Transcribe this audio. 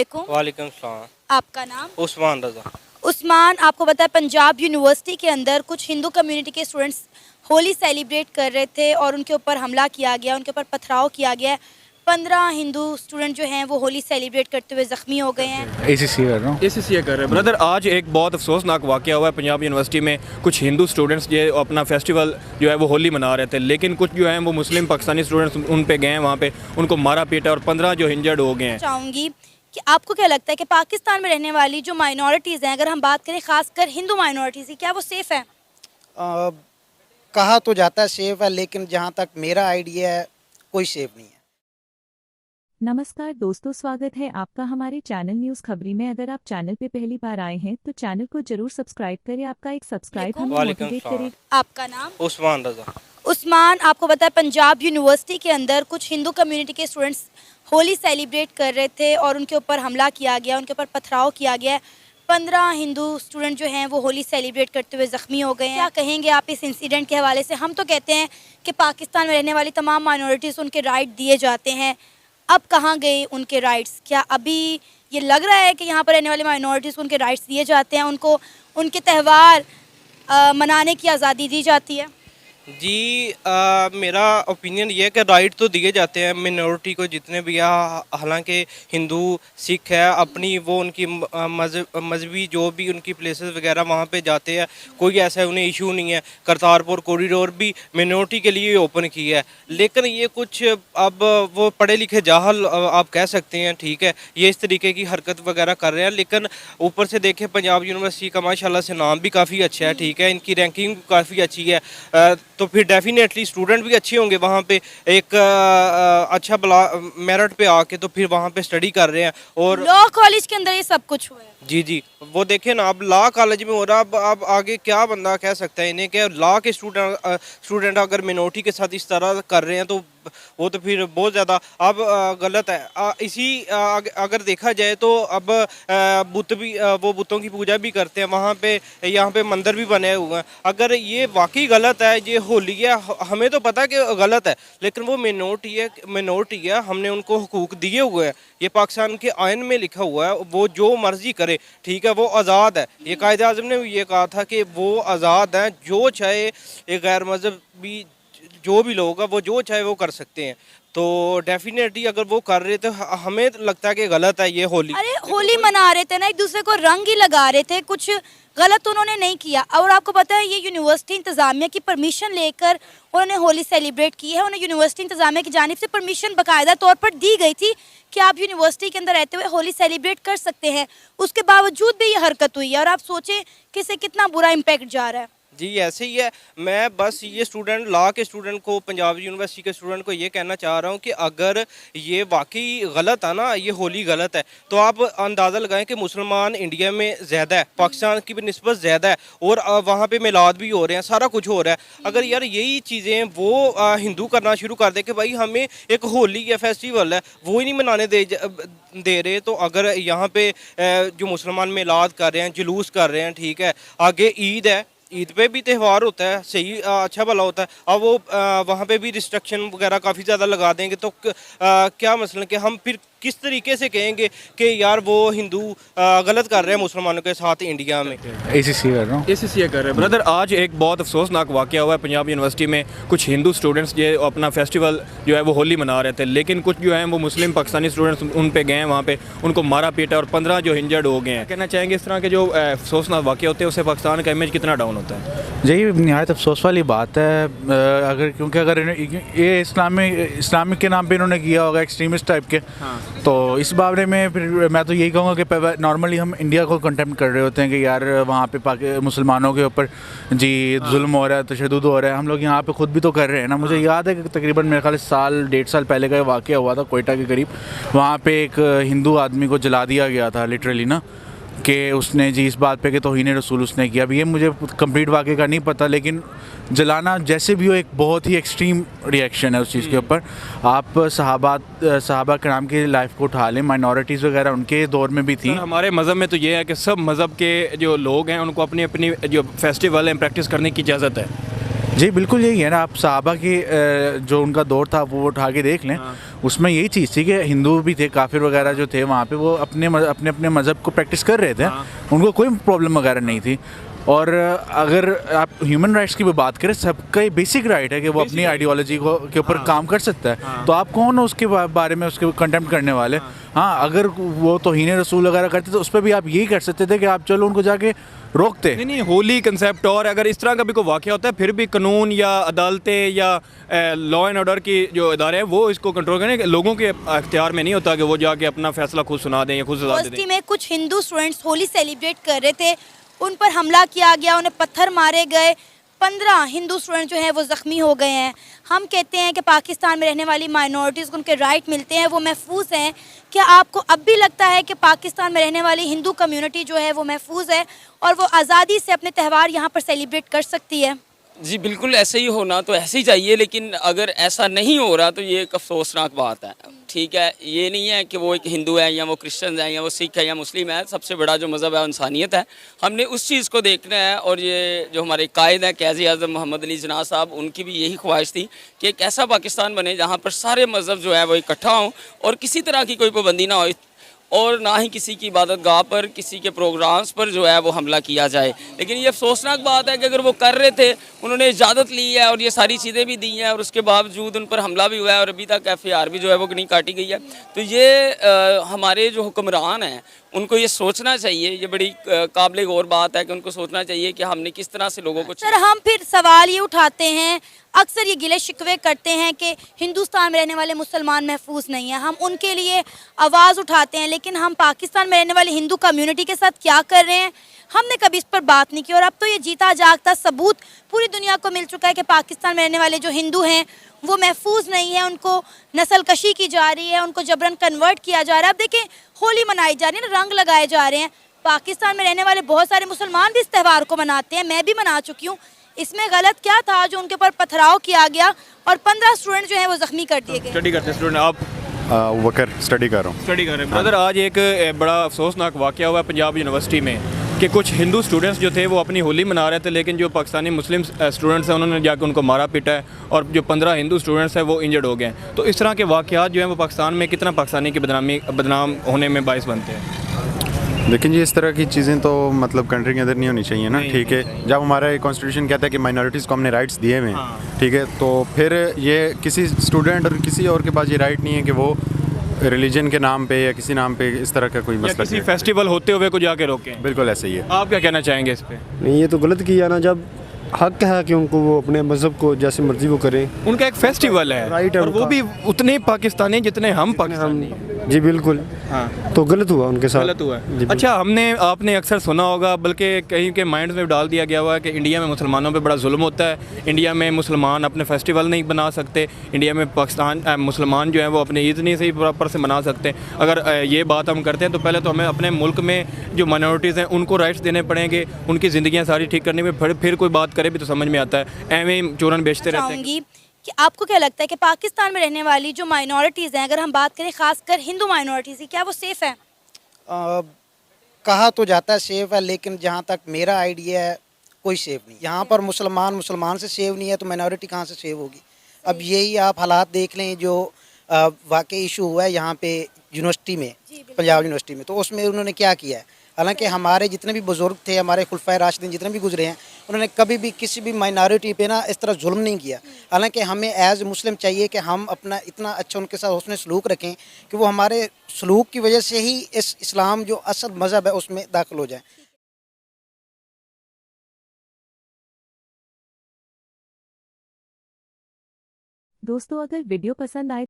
वालेकुम। वालेकुम सलाम। आपका नाम? उस्मान रजा। उस्मान, आपको पता है पंजाब यूनिवर्सिटी के अंदर कुछ हिंदू कम्युनिटी के स्टूडेंट्स होली सेलिब्रेट कर रहे थे और उनके ऊपर हमला किया गया, उनके ऊपर पथराव किया गया है। 15 हिंदू स्टूडेंट जो हैं वो होली सेलिब्रेट करते हुए ज़ख्मी हो गए हैं। एसीसी कर रहा हूँ। एसीसी कर रहे हैं ब्रदर। आज एक बहुत अफसोसनाक वाक़या हुआ है पंजाब यूनिवर्सिटी में। कुछ हिंदू स्टूडेंट्स जो अपना फेस्टिवल जो है वो होली मना रहे थे, लेकिन कुछ जो हैं वो मुस्लिम पाकिस्तानी स्टूडेंट्स उन पे गए हैं, वहाँ पे उनको मारा पीटा और 15 जो इंजर्ड हो गए हैं। चाहूँगी कि आपको क्या लगता है कि पाकिस्तान में रहने वाली जो माइनॉरिटीज़ हैं, अगर हम बात करें खासकर हिंदू माइनॉरिटीज़ की, क्या वो सेफ़ है? कहा तो जाता है सेफ है, लेकिन जहाँ तक मेरा आइडिया है कोई सेफ नहीं है। नमस्कार दोस्तों, स्वागत है आपका हमारे चैनल न्यूज़ खबरी में। अगर आप चैनल पे पहली बार आए हैं तो चैनल को जरूर सब्सक्राइब करें। आपका एक सब्सक्राइब हमें वालेकुम मोटिवेट सलाम। करेगा। आपका नाम? उस्मान रजा। उस्मान, आपको पता है पंजाब यूनिवर्सिटी के अंदर कुछ हिंदू कम्युनिटी के स्टूडेंट्स होली सेलिब्रेट कर रहे थे और उनके ऊपर हमला किया गया, उनके ऊपर पथराव किया गया है। 15 हिंदू स्टूडेंट जो हैं वो होली सेलिब्रेट करते हुए ज़ख्मी हो गए हैं। क्या कहेंगे आप इस इंसिडेंट के हवाले से? हम तो कहते हैं कि पाकिस्तान में रहने वाली तमाम माइनॉरिटीज़ उनके राइट दिए जाते हैं। अब कहाँ गए उनके राइट्स? क्या अभी ये लग रहा है कि यहाँ पर रहने वाली माइनॉरिटीज़ को उनके राइट्स दिए जाते हैं, उनको उनके त्यौहार मनाने की आज़ादी दी जाती है? जी मेरा ओपिनियन ये है कि राइट तो दिए जाते हैं मिनॉरिटी को, जितने भी हैं। हालांकि हिंदू सिख है अपनी, वो उनकी मजहबी जो भी उनकी प्लेसेस वगैरह वहाँ पे जाते हैं, कोई ऐसा उन्हें इशू नहीं है। करतारपुर कॉरिडोर भी मिनॉरिटी के लिए ओपन किया है, लेकिन ये कुछ अब वो पढ़े लिखे जाहल आप कह सकते हैं, ठीक है, ये इस तरीके की हरकत वगैरह कर रहे हैं। लेकिन ऊपर से देखें पंजाब यूनिवर्सिटी का माशाल्लाह से नाम भी काफ़ी अच्छा है, ठीक है, इनकी रैंकिंग काफ़ी अच्छी है, तो फिर डेफिनेटली स्टूडेंट भी अच्छे होंगे वहाँ पे। एक अच्छा मेरिट पे आके तो फिर वहाँ पे स्टडी कर रहे हैं। और लॉ कॉलेज के अंदर ये सब कुछ हुआ है। जी जी, वो देखें ना, अब लॉ कॉलेज में हो रहा। अब आगे क्या बंदा कह सकता है इन्हें कि लॉ के स्टूडेंट अगर मिनॉरिटी के साथ इस तरह कर रहे हैं तो वो तो फिर बहुत ज़्यादा अब गलत है। इसी अगर देखा जाए तो अब बुत भी, वो बुतों की पूजा भी करते हैं वहाँ पे, यहाँ पे मंदिर भी बने हुए हैं। अगर ये वाकई गलत है, ये होली है, हमें तो पता है कि गलत है, लेकिन वो मिनॉरिटी है, हमने उनको हुकूक दिए हुए हैं। ये पाकिस्तान के आइन में लिखा हुआ है, वो जो मर्जी करे, ठीक है, वो आज़ाद है। ये कायदे आज़म ने भी ये कहा था कि वो आज़ाद हैं, जो चाहे एक गैर मजहबी जो भी लोग हैं वो जो चाहे वो कर सकते हैं। तो डेफिनेटली अगर वो कर रहे थे, हमें लगता है कि गलत है ये होली। अरे होली मना रहे थे ना, एक दूसरे को रंग ही लगा रहे थे, कुछ गलत उन्होंने नहीं किया। और आपको पता है ये यूनिवर्सिटी इंतज़ामिया की परमिशन लेकर उन्होंने होली सेलिब्रेट की है। उन्हें यूनिवर्सिटी इंतज़ामिया की जानिब से परमिशन बाकायदा तौर पर दी गई थी कि आप यूनिवर्सिटी के अंदर रहते हुए होली सेलिब्रेट कर सकते हैं। उसके बावजूद भी ये हरकत हुई है और आप सोचें कि इससे कितना बुरा इम्पैक्ट जा रहा है। जी ऐसे ही है। मैं बस ये स्टूडेंट, लॉ के स्टूडेंट को, पंजाब यूनिवर्सिटी के स्टूडेंट को ये कहना चाह रहा हूँ कि अगर ये वाकई गलत है ना, ये होली गलत है, तो आप अंदाज़ा लगाएं कि मुसलमान इंडिया में ज़्यादा है, पाकिस्तान की भी निस्बत ज़्यादा है, और वहाँ पे मिलाद भी हो रहे हैं, सारा कुछ हो रहा है। अगर यार यही चीज़ें वो हिंदू करना शुरू कर दे कि भाई हमें एक होली या फेस्टिवल है वो ही नहीं मनाने दे रहे, तो अगर यहाँ पे जो मुसलमान मिलाद कर रहे हैं, जुलूस कर रहे हैं, ठीक है, आगे ईद है, ईद पे भी त्यौहार होता है, सही अच्छा भला होता है, अब वो वहाँ पे भी रिस्ट्रिक्शन वगैरह काफ़ी ज़्यादा लगा देंगे, तो क्या मसला कि हम फिर किस तरीके से कहेंगे कि यार वो हिंदू गलत कर रहे हैं मुसलमानों के साथ इंडिया में। एसीसी कर रहा हूँ। एसीसी कर रहे हैं ब्रदर। आज एक बहुत अफसोसनाक वाक़या हुआ है पंजाब यूनिवर्सिटी में। कुछ हिंदू स्टूडेंट्स जो अपना फेस्टिवल जो है वो होली मना रहे थे, लेकिन कुछ जो हैं वो मुस्लिम पाकिस्तानी स्टूडेंट्स उन पे गए हैं, वहाँ पे उनको मारा पीटा और 15 जो इंजर्ड हो गए हैं। कहना चाहेंगे इस तरह के जो अफसोसनाक वाक़े होते हैं उससे पाकिस्तान का इमेज कितना डाउन होता है? यही नहायत अफसोस वाली बात है, अगर क्योंकि अगर ये इस्लामिक के नाम पे इन्होंने किया होगा, एक्सट्रीमिस्ट टाइप के। तो इस बारे में फिर मैं तो यही कहूँगा कि नॉर्मली हम इंडिया को कंटेम्प्ट कर रहे होते हैं कि यार वहाँ पे मुसलमानों के ऊपर जी जुल्म हो रहा है, तशद्दुद हो रहा है। हम लोग यहाँ पे खुद भी तो कर रहे हैं ना। मुझे याद है कि तकरीबन मेरे ख्याल साल 1.5 साल पहले का वाक़या हुआ था कोयटा के करीब। वहाँ पे एक हिंदू आदमी को जला दिया गया था लिटरली ना, कि उसने जी इस बात पे कि तौहीन रसूल उसने किया। अब ये मुझे कंप्लीट वाक़े का नहीं पता, लेकिन जलाना जैसे भी हो एक बहुत ही एक्सट्रीम रिएक्शन है उस चीज़ के ऊपर। आप सहाबा कराम की लाइफ को उठा लें, माइनॉरिटीज़ वगैरह उनके दौर में भी थी। हमारे मज़हब में तो ये है कि सब मज़हब के जो लोग हैं उनको अपनी अपनी जो फेस्टिवल हैं प्रैक्टिस करने की इजाज़त है। जी बिल्कुल यही है ना, आप सहाबा की जो उनका दौर था वो उठा के देख लें। उसमें यही चीज़ थी कि हिंदू भी थे, काफिर वगैरह जो थे वहाँ पे, वो अपने अपने मज़हब को प्रैक्टिस कर रहे थे। उनको कोई प्रॉब्लम वगैरह नहीं थी। और अगर आप ह्यूमन राइट्स की भी बात करें, सबका ये बेसिक राइट है कि वो अपनी आइडियोलॉजी को के ऊपर काम कर सकता है। तो आप कौन हो उसके बारे में उसके कंटेम्प्ट करने वाले? हाँ, अगर वो तौहीन रसूल वगैरह करते तो उस पर भी आप यही कर सकते थे कि आप चलो उनको जाके रोकते। नहीं, होली कंसेप्ट, और अगर इस तरह का भी कोई वाक़या होता है फिर भी कानून या अदालतें या लॉ एंड ऑर्डर की जो इदारे हैं वो इसको कंट्रोल करें। लोगों के अख्तियार में नहीं होता कि वो जाके अपना फैसला खुद सुना दें या खुद सजा दे दें। यूनिवर्सिटी में कुछ हिंदू स्टूडेंट्स होली सेलिब्रेट कर रहे थे, उन पर हमला किया गया, उन्हें पत्थर मारे गए, 15 हिंदू स्टूडेंट जो हैं वो ज़ख्मी हो गए हैं। हम कहते हैं कि पाकिस्तान में रहने वाली माइनॉरिटीज़ को उनके राइट मिलते हैं, वो महफूज हैं। क्या आपको अब भी लगता है कि पाकिस्तान में रहने वाली हिंदू कम्युनिटी जो है वो महफूज है और वो आज़ादी से अपने त्यौहार यहाँ पर सेलिब्रेट कर सकती है? जी बिल्कुल, ऐसे ही होना तो ऐसे ही चाहिए, लेकिन अगर ऐसा नहीं हो रहा तो ये एक अफसोसनाक बात है। ठीक है, ये नहीं है कि वो एक हिंदू है या वो क्रिश्चियन है या वो सिख है या मुस्लिम है। सबसे बड़ा जो मज़हब है इंसानियत है। हमने उस चीज़ को देखना है। और ये जो हमारे कायद हैं क़ाज़ी आज़म मोहम्मद अली जिन्ना साहब, उनकी भी यही ख्वाहिश थी कि एक ऐसा पाकिस्तान बने जहाँ पर सारे मज़हब जो है वो इकट्ठा हों और किसी तरह की कोई पाबंदी ना हो, और ना ही किसी की इबादत गाह पर, किसी के प्रोग्राम्स पर जो है वो हमला किया जाए। लेकिन ये अफसोसनाक बात है कि अगर वो कर रहे थे, उन्होंने इजाज़त ली है और ये सारी चीज़ें भी दी हैं और उसके बावजूद उन पर हमला भी हुआ है और अभी तक FIR भी जो है वो नहीं काटी गई है। तो ये हमारे जो हुक्मरान हैं उनको ये सोचना चाहिए, ये बड़ी काबिल गौर बात है कि उनको सोचना चाहिए कि हमने किस तरह से लोगों को। सर, हम फिर सवाल ये उठाते हैं, अक्सर ये गिले शिकवे करते हैं कि हिंदुस्तान में रहने वाले मुसलमान महफूज नहीं हैं। हम उनके लिए आवाज़ उठाते हैं, लेकिन हम पाकिस्तान में रहने वाली हिंदू कम्युनिटी के साथ क्या कर रहे हैं, हमने कभी इस पर बात नहीं की। और अब तो ये जीता जागता सबूत पूरी दुनिया को मिल चुका है कि पाकिस्तान में रहने वाले जो हिंदू हैं वो महफूज नहीं है, उनको नस्ल कशी की जा रही है, उनको जबरन कन्वर्ट किया जा रहा है। अब देखें, होली मनाई जा रही है ना, रंग लगाए जा रहे हैं। पाकिस्तान में रहने वाले बहुत सारे मुसलमान भी इस त्यौहार को मनाते हैं, मैं भी मना चुकी हूँ। इसमें गलत क्या था जो उनके ऊपर पथराव किया गया और 15 स्टूडेंट जो हैं वो जख्मी कर दिए गए? स्टडी करते स्टूडेंट आप? वकर स्टडी कर रहा हूँ। स्टडी कर रहे हैं ब्रदर। आज एक बड़ा अफसोसनाक वाक़या हुआ है पंजाब यूनिवर्सिटी में कि कुछ हिंदू स्टूडेंट्स जो थे वो अपनी होली मना रहे थे, लेकिन जो पाकिस्तानी मुस्लिम स्टूडेंट्स हैं उन्होंने जाकर उनको मारा पीटा है और जो 15 हिंदू स्टूडेंट्स हैं वो इंजर्ड हो गए हैं। तो इस तरह के वाक़यात जो हैं वो पाकिस्तान में कितना पाकिस्तानी की बदनाम होने में बाइस बनते हैं? लेकिन ये इस तरह की चीज़ें तो मतलब कंट्री के अंदर नहीं होनी चाहिए ना। ठीक है, जब हमारा कॉन्स्टिट्यूशन कहता है कि माइनॉरिटीज़ को हमने राइट्स दिए हुए हैं, ठीक है, तो फिर ये किसी स्टूडेंट और किसी और के पास ये राइट नहीं है कि वो रिलीजन के नाम पे या किसी नाम पे इस तरह का कोई मसला किसी फेस्टिवल होते हुए को जाके रोकें। बिल्कुल ऐसे ही है। आप क्या कहना चाहेंगे इस पे? नहीं, ये तो गलत किया ना। जब हक है कि उनको वो अपने मज़हब को जैसे मर्जी वो करें, उनका एक फेस्टिवल है, राइट है और वो उनका। भी उतने पाकिस्तानी जितने हम पाकिस्तानी। जी बिल्कुल। हाँ, तो गलत हुआ उनके साथ। गलत हुआ जी है। बिल्कुल। अच्छा, आपने अक्सर सुना होगा, बल्कि कहीं के माइंड में डाल दिया गया हुआ है कि इंडिया में मुसलमानों पे बड़ा जुल्म होता है, इंडिया में मुसलमान अपने फेस्टिवल नहीं बना सकते, इंडिया में पाकिस्तान मुसलमान जो है वो अपने ईद नहीं सही प्रॉपर से मना सकते। अगर ये बात हम करते हैं तो पहले तो हमें अपने मुल्क में जो माइनॉरिटीज़ हैं उनको राइट्स देने पड़ेंगे, उनकी ज़िंदगियाँ सारी ठीक करने में, फिर कोई बात करे भी तो समझ में आता है। एवं ही चूरन बेचते रहते हैं। चाहूँगी कि आपको क्या लगता है कि पाकिस्तान में रहने वाली जो माइनॉरिटीज़ हैं, अगर हम बात करें खासकर हिंदू माइनॉरिटीज़ की, क्या वो सेफ़ है? कहा तो जाता है सेफ है, लेकिन जहाँ तक मेरा आइडिया है कोई सेफ नहीं। यहाँ पर मुसलमान से सेव नहीं है तो माइनॉरिटी कहाँ से सेव होगी? अब यही आप हालात देख लें जो वाकई इशू हुआ है यहाँ पे यूनिवर्सिटी में, पंजाब यूनिवर्सिटी में। तो उसमें उन्होंने क्या किया है, हालांकि हमारे जितने भी बुज़ुर्ग थे, हमारे खुलफाए राशिदीन जितने भी गुजरे हैं, उन्होंने कभी भी किसी भी माइनॉरिटी पे ना इस तरह जुल्म नहीं किया। हालांकि हमें एज मुस्लिम चाहिए कि हम अपना इतना अच्छा उनके साथ उसने सलूक रखें कि वो हमारे सलूक की वजह से ही इस इस्लाम जो असल मज़हब है उसमें दाखिल हो जाए। दोस्तों, अगर वीडियो पसंद आए